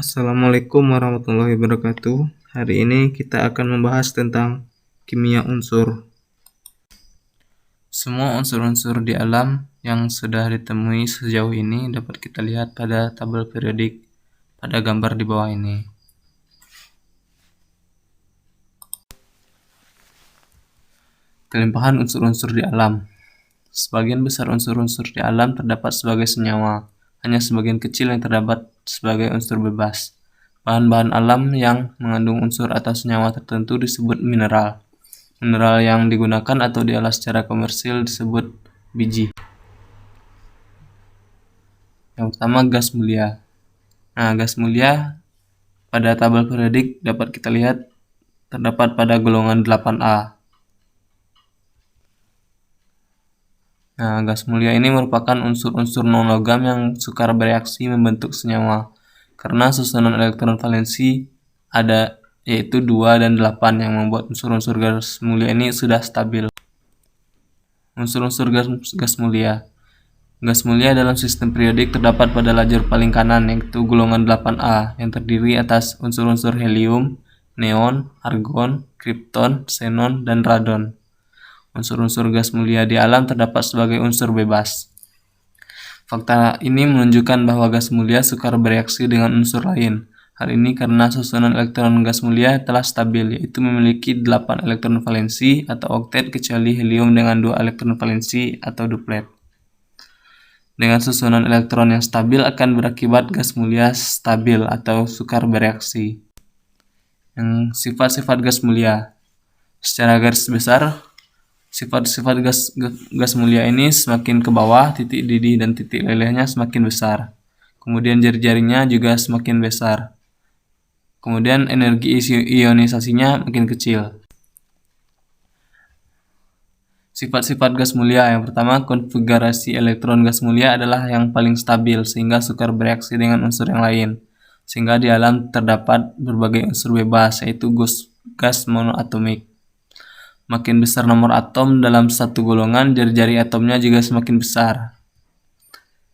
Assalamualaikum warahmatullahi wabarakatuh. Hari ini kita akan membahas tentang kimia unsur. Semua unsur-unsur di alam yang sudah ditemui sejauh ini dapat kita lihat pada tabel periodik pada gambar di bawah ini. Kelimpahan unsur-unsur di alam. Sebagian besar unsur-unsur di alam terdapat sebagai senyawa, hanya sebagian kecil yang terdapat sebagai unsur bebas. Bahan-bahan alam yang mengandung unsur atau senyawa tertentu disebut mineral. Mineral yang digunakan atau diolah secara komersil disebut biji. Yang pertama, gas mulia. Gas mulia pada tabel periodik dapat kita lihat terdapat pada golongan 8A. Gas mulia ini merupakan unsur-unsur non-logam yang sukar bereaksi membentuk senyawa, karena susunan elektron valensi ada yaitu 2 dan 8 yang membuat unsur-unsur gas mulia ini sudah stabil. Unsur-unsur gas mulia. Gas mulia dalam sistem periodik terdapat pada lajur paling kanan, yaitu golongan 8A, yang terdiri atas unsur-unsur helium, neon, argon, kripton, xenon, dan radon. Unsur-unsur gas mulia di alam terdapat sebagai unsur bebas. Fakta ini menunjukkan bahwa gas mulia sukar bereaksi dengan unsur lain. Hal ini karena susunan elektron gas mulia telah stabil, yaitu memiliki 8 elektron valensi atau oktet kecuali helium dengan 2 elektron valensi atau duplet. Dengan susunan elektron yang stabil akan berakibat gas mulia stabil atau sukar bereaksi. Yang sifat-sifat gas mulia. Secara garis besar, sifat-sifat gas mulia ini semakin ke bawah, titik didih dan titik lelehnya semakin besar. Kemudian jari-jarinya juga semakin besar. Kemudian energi ionisasinya makin kecil. Sifat-sifat gas mulia. Yang pertama, konfigurasi elektron gas mulia adalah yang paling stabil sehingga sukar bereaksi dengan unsur yang lain. Sehingga di alam terdapat berbagai unsur bebas, yaitu gas monoatomik. Makin besar nomor atom dalam satu golongan, jari-jari atomnya juga semakin besar.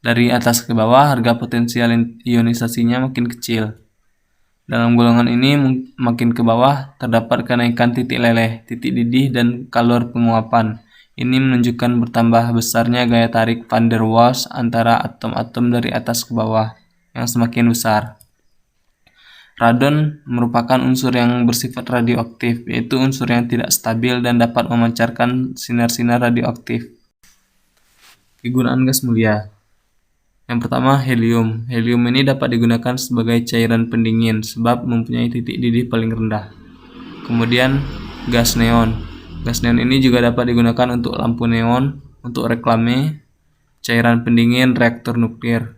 Dari atas ke bawah, harga potensial ionisasinya makin kecil. Dalam golongan ini, makin ke bawah, terdapat kenaikan titik leleh, titik didih, dan kalor penguapan. Ini menunjukkan bertambah besarnya gaya tarik van der Waals antara atom-atom dari atas ke bawah, yang semakin besar. Radon merupakan unsur yang bersifat radioaktif, yaitu unsur yang tidak stabil dan dapat memancarkan sinar-sinar radioaktif. Kegunaan gas mulia. Yang pertama, helium. Helium ini dapat digunakan sebagai cairan pendingin sebab mempunyai titik didih paling rendah. Kemudian, gas neon. Gas neon ini juga dapat digunakan untuk lampu neon, untuk reklame, cairan pendingin reaktor nuklir.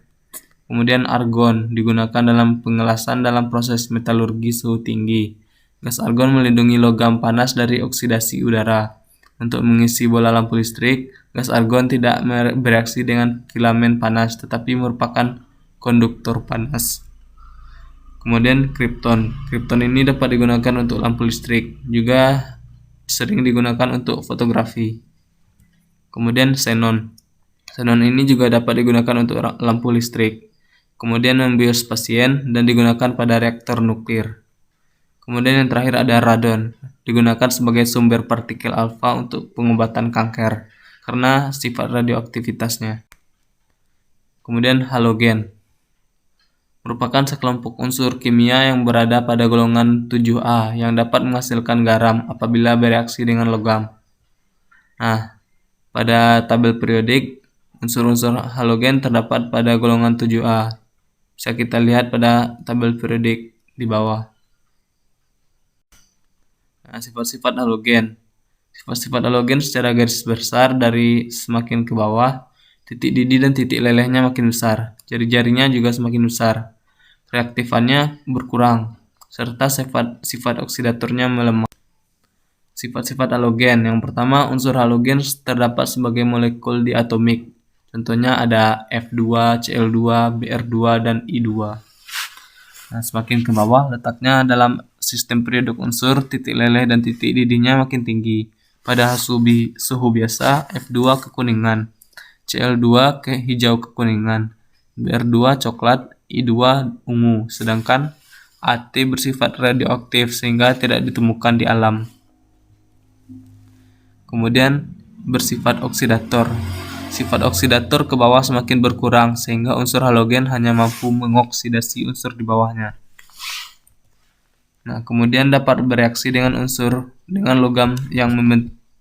Kemudian argon digunakan dalam pengelasan dalam proses metalurgi suhu tinggi. Gas argon melindungi logam panas dari oksidasi udara. Untuk mengisi bola lampu listrik, gas argon tidak bereaksi dengan filamen panas tetapi merupakan konduktor panas. Kemudian kripton. Kripton ini dapat digunakan untuk lampu listrik, juga sering digunakan untuk fotografi. Kemudian xenon. Xenon ini juga dapat digunakan untuk lampu listrik. Kemudian membius pasien dan digunakan pada reaktor nuklir. Kemudian yang terakhir ada radon, digunakan sebagai sumber partikel alfa untuk pengobatan kanker karena sifat radioaktivitasnya. Kemudian halogen merupakan sekelompok unsur kimia yang berada pada golongan 7A yang dapat menghasilkan garam apabila bereaksi dengan logam. Pada tabel periodik, unsur-unsur halogen terdapat pada golongan 7A. Bisa kita lihat pada tabel periodik di bawah. Sifat-sifat halogen. Sifat-sifat halogen secara garis besar dari semakin ke bawah, titik didih dan titik lelehnya makin besar. Jari-jarinya juga semakin besar. Reaktifannya berkurang, serta sifat oksidatornya melemah. Sifat-sifat halogen. Yang pertama, unsur halogen terdapat sebagai molekul diatomik. Contohnya ada F2, Cl2, Br2, dan I2. Semakin ke bawah letaknya dalam sistem periodik unsur, titik leleh dan titik didihnya makin tinggi. Pada suhu biasa, F2 kekuningan, Cl2 ke hijau kekuningan, Br2 coklat, I2 ungu, sedangkan At bersifat radioaktif sehingga tidak ditemukan di alam. Kemudian bersifat oksidator. Sifat oksidator ke bawah semakin berkurang sehingga unsur halogen hanya mampu mengoksidasi unsur di bawahnya. Nah, kemudian dapat bereaksi dengan logam yang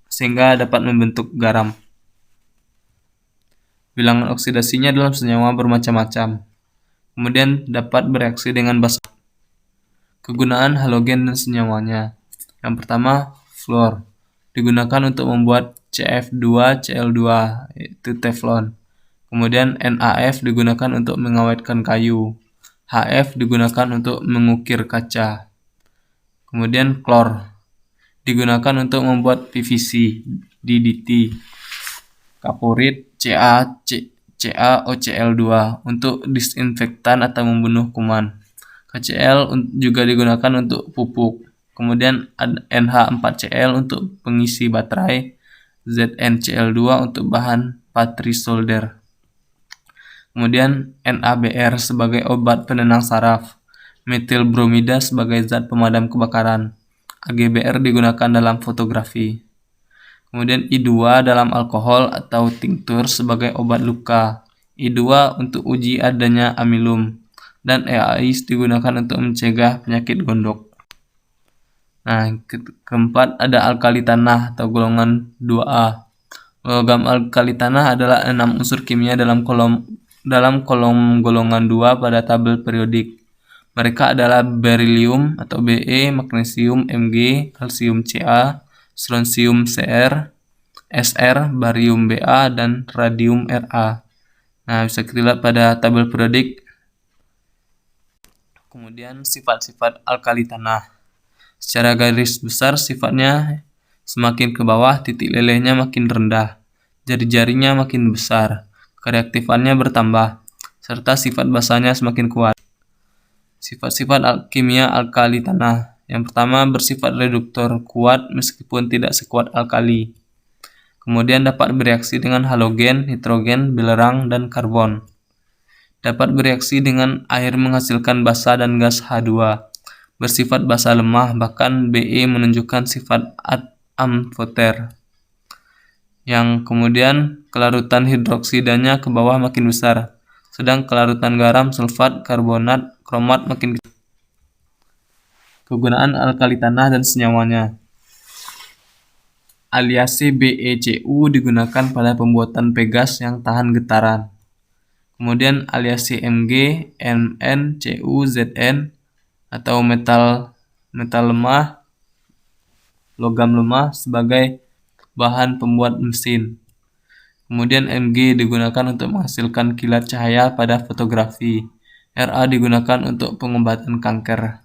sehingga dapat membentuk garam. Bilangan oksidasinya dalam senyawa bermacam-macam. Kemudian dapat bereaksi dengan basa. Kegunaan halogen dan senyawanya. Yang pertama, fluor. Digunakan untuk membuat CF2Cl2, yaitu teflon. Kemudian NaF digunakan untuk mengawetkan kayu. HF digunakan untuk mengukir kaca. Kemudian klor digunakan untuk membuat PVC, DDT. Kaporit CaOCl2 untuk disinfektan atau membunuh kuman. KCl juga digunakan untuk pupuk. Kemudian NH4Cl untuk pengisi baterai, ZnCl2 untuk bahan patri solder. Kemudian NaBr sebagai obat penenang saraf, metil bromida sebagai zat pemadam kebakaran. AgBr digunakan dalam fotografi. Kemudian I2 dalam alkohol atau tinktur sebagai obat luka. I2 untuk uji adanya amilum. Dan EAIS digunakan untuk mencegah penyakit gondok. Nah, keempat ada alkali tanah atau golongan 2A. Logam alkali tanah adalah 6 unsur kimia dalam kolom golongan 2 pada tabel periodik. Mereka adalah berilium atau Be, magnesium Mg, kalsium Ca, strontium Cr, Sr, barium Ba, dan radium Ra. Nah, bisa kita lihat pada tabel periodik. Kemudian sifat-sifat alkali tanah. Secara garis besar sifatnya semakin ke bawah titik lelehnya makin rendah, jari-jarinya makin besar, kereaktifannya bertambah, serta sifat basanya semakin kuat. Sifat-sifat kimia alkali tanah. Yang pertama bersifat reduktor, kuat meskipun tidak sekuat alkali. Kemudian dapat bereaksi dengan halogen, nitrogen, belerang, dan karbon. Dapat bereaksi dengan air menghasilkan basa dan gas H2. Bersifat basa lemah, bahkan Be menunjukkan sifat amfoter. Yang kemudian kelarutan hidroksidanya ke bawah makin besar, sedang kelarutan garam, sulfat, karbonat, kromat makin kecil. Kegunaan alkali tanah dan senyawanya. Aliase BeCu digunakan pada pembuatan pegas yang tahan getaran. Kemudian aliase Mg, Mn, Cu, Zn atau metal lemah, logam lemah sebagai bahan pembuat mesin. Kemudian Mg digunakan untuk menghasilkan kilat cahaya pada fotografi. Ra digunakan untuk pengobatan kanker.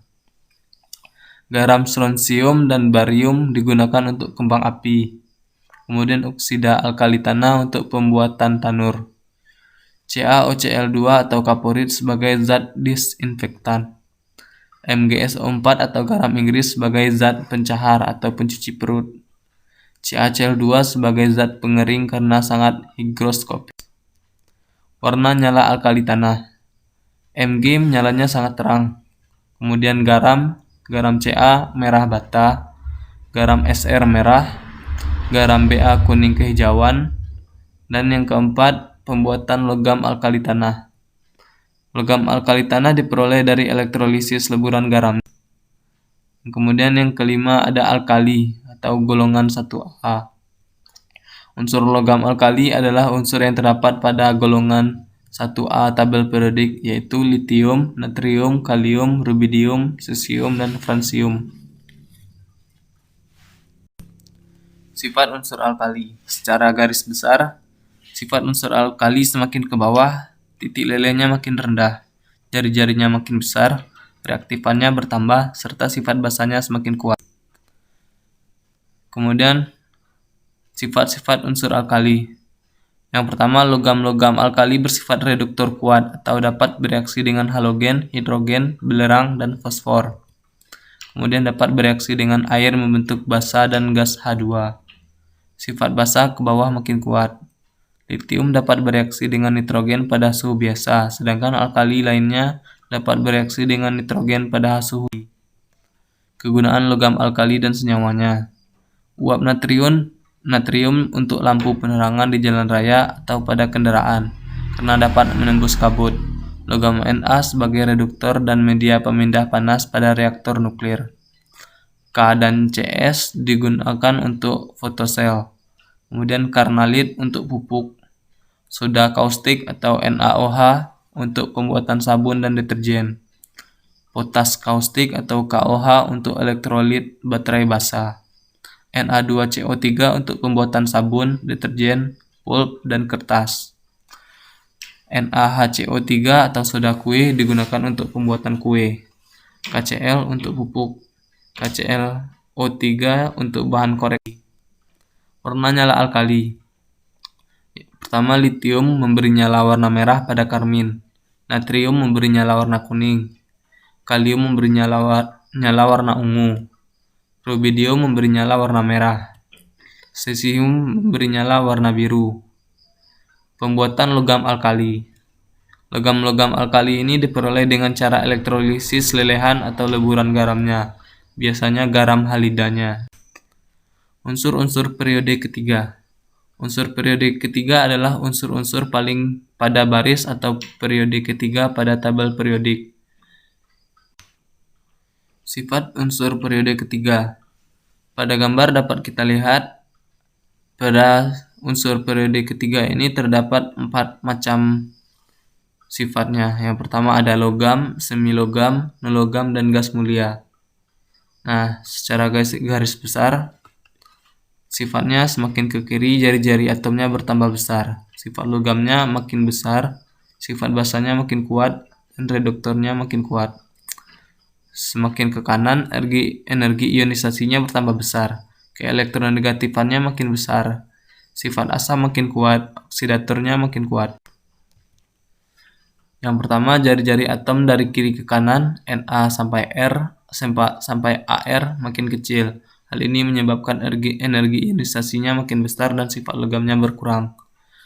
Garam strontium dan barium digunakan untuk kembang api. Kemudian oksida alkali tanah untuk pembuatan tanur. CaOCl2 atau kaporit sebagai zat disinfektan. MgSO4 atau garam Inggris sebagai zat pencahar atau pencuci perut. CaCl2 sebagai zat pengering karena sangat higroskopis. Warna nyala alkali tanah. Mg nyalanya sangat terang. Kemudian garam Ca merah bata, garam Sr merah, garam Ba kuning kehijauan, dan yang keempat pembuatan logam alkali tanah. Logam alkali tanah diperoleh dari elektrolisis leburan garam. Kemudian yang kelima ada alkali atau golongan 1A. Unsur logam alkali adalah unsur yang terdapat pada golongan 1A tabel periodik, yaitu litium, natrium, kalium, rubidium, cesium, dan francium. Sifat unsur alkali. Secara garis besar, sifat unsur alkali semakin ke bawah, titik lelehnya makin rendah, jari-jarinya makin besar, reaktifannya bertambah, serta sifat basanya semakin kuat. Kemudian, sifat-sifat unsur alkali. Yang pertama, logam-logam alkali bersifat reduktor kuat atau dapat bereaksi dengan halogen, hidrogen, belerang, dan fosfor. Kemudian dapat bereaksi dengan air membentuk basa dan gas H2. Sifat basa ke bawah makin kuat. Litium dapat bereaksi dengan nitrogen pada suhu biasa, sedangkan alkali lainnya dapat bereaksi dengan nitrogen pada suhu tinggi. Kegunaan logam alkali dan senyawanya. Uap natrium untuk lampu penerangan di jalan raya atau pada kendaraan, karena dapat menembus kabut. Logam Na sebagai reduktor dan media pemindah panas pada reaktor nuklir. K dan Cs digunakan untuk fotosel. Kemudian karnalit untuk pupuk. Soda kaustik atau NaOH untuk pembuatan sabun dan deterjen. Potas kaustik atau KOH untuk elektrolit baterai basah. Na2CO3 untuk pembuatan sabun, deterjen, pulp, dan kertas. NaHCO3 atau soda kue digunakan untuk pembuatan kue. KCl untuk pupuk. KClO3 untuk bahan koreksi. Warna nyala alkali. Pertama, litium memberi nyala warna merah pada karmin. Natrium memberi nyala warna kuning. Kalium memberi nyala warna ungu. Rubidium memberi nyala warna merah. Cesium memberi nyala warna biru. Pembuatan logam alkali. Logam-logam alkali ini diperoleh dengan cara elektrolisis lelehan atau leburan garamnya, biasanya garam halidanya. Unsur-unsur periode ketiga. Unsur periode ketiga adalah unsur-unsur paling pada baris atau periode ketiga pada tabel periodik. Sifat unsur periode ketiga. Pada gambar dapat kita lihat pada unsur periode ketiga ini terdapat 4 macam sifatnya. Yang pertama ada logam, semilogam, non-logam, dan gas mulia. Nah, secara garis besar, sifatnya semakin ke kiri jari-jari atomnya bertambah besar. Sifat logamnya makin besar, sifat basanya makin kuat, dan reduktornya makin kuat. Semakin ke kanan, energi ionisasinya bertambah besar. Keelektronegatifannya makin besar. Sifat asam makin kuat, oksidatornya makin kuat. Yang pertama, jari-jari atom dari kiri ke kanan, Na sampai R sampai Ar makin kecil. Hal ini menyebabkan energi ionisasinya makin besar dan sifat logamnya berkurang.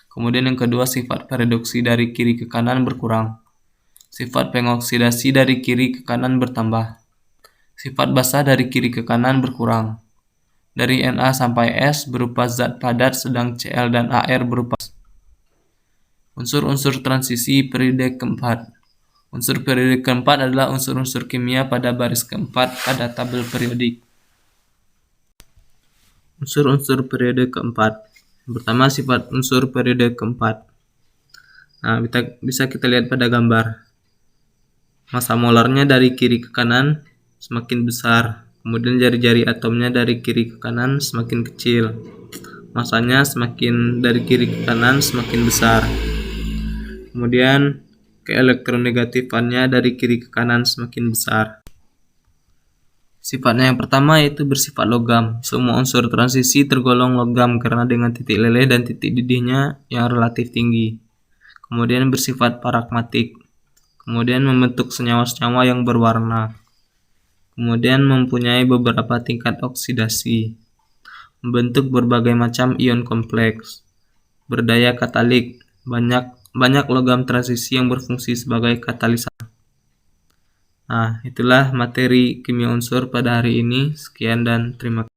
Kemudian yang kedua, sifat reduksi dari kiri ke kanan berkurang. Sifat pengoksidasi dari kiri ke kanan bertambah. Sifat basa dari kiri ke kanan berkurang. Dari Na sampai S berupa zat padat, sedang Cl dan Ar berupa. Unsur-unsur transisi periode keempat. Unsur periode keempat adalah unsur-unsur kimia pada baris keempat pada tabel periodik. Unsur-unsur periode keempat. Pertama, sifat unsur periode keempat. Nah, bisa kita lihat pada gambar. Massa molarnya dari kiri ke kanan semakin besar. Kemudian jari-jari atomnya dari kiri ke kanan semakin kecil. Masanya semakin dari kiri ke kanan semakin besar. Kemudian keelektronegatifannya dari kiri ke kanan semakin besar. Sifatnya yang pertama yaitu bersifat logam. Semua unsur transisi tergolong logam karena dengan titik leleh dan titik didihnya yang relatif tinggi. Kemudian bersifat pragmatik. Kemudian membentuk senyawa-senyawa yang berwarna. Kemudian mempunyai beberapa tingkat oksidasi. Membentuk berbagai macam ion kompleks. Berdaya katalik. Banyak logam transisi yang berfungsi sebagai katalisator. Nah, itulah materi kimia unsur pada hari ini. Sekian dan terima kasih.